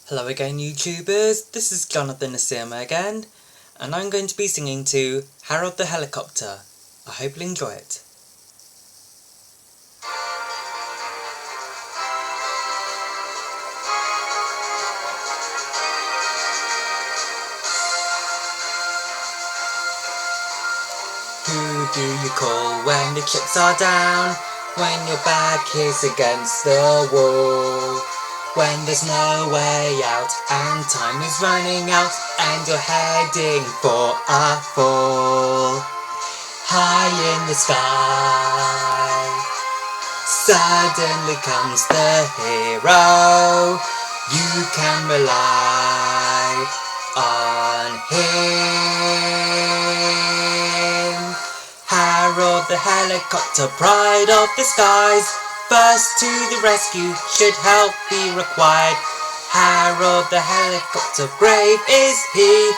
Hello again YouTubers, this is Jonathan Asima again, and I'm going to be singing to Harold the Helicopter. I hope you'll enjoy it. Who do you call when the chips are down? When your back is against the wall? When there's no way out and time is running out and you're heading for a fall. High in the sky, suddenly comes the hero. You can rely on him. Harold the helicopter, pride of the skies, first to the rescue, should help be required. Harold the helicopter, brave is he,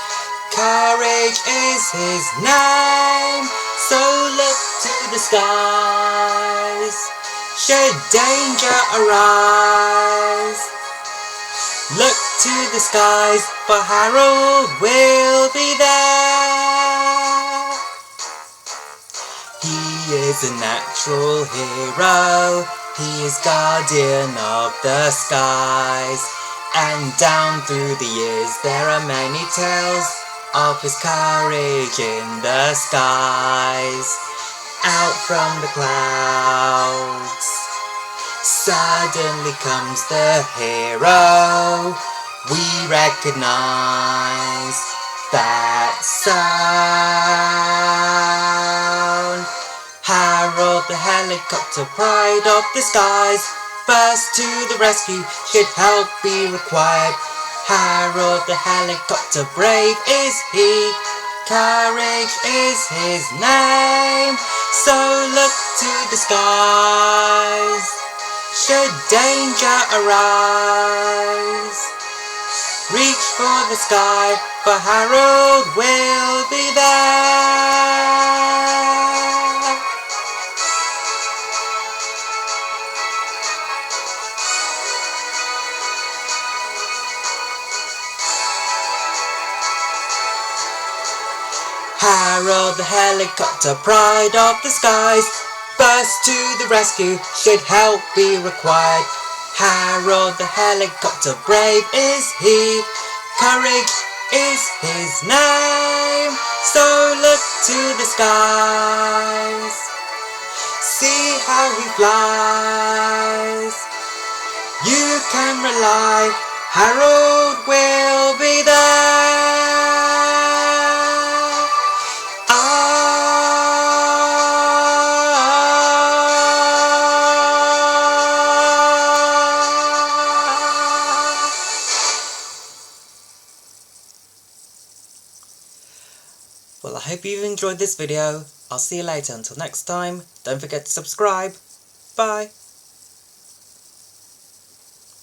courage is his name. So look to the skies, should danger arise. Look to the skies, for Harold will be there. He is a natural hero, he is guardian of the skies. And down through the years there are many tales of his courage in the skies. Out from the clouds suddenly comes the hero. We recognize that sound. Harold the helicopter, pride of the skies, first to the rescue, should help be required. Harold the helicopter, brave is he, courage is his name. So look to the skies, should danger arise. Reach for the sky, for Harold will be there. Harold the helicopter, pride of the skies, first to the rescue, should help be required. Harold the helicopter, brave is he, courage is his name. So look to the skies, see how he flies. You can rely, Harold will be there. Well, I hope you've enjoyed this video. I'll see you later. Until next time, don't forget to subscribe. Bye.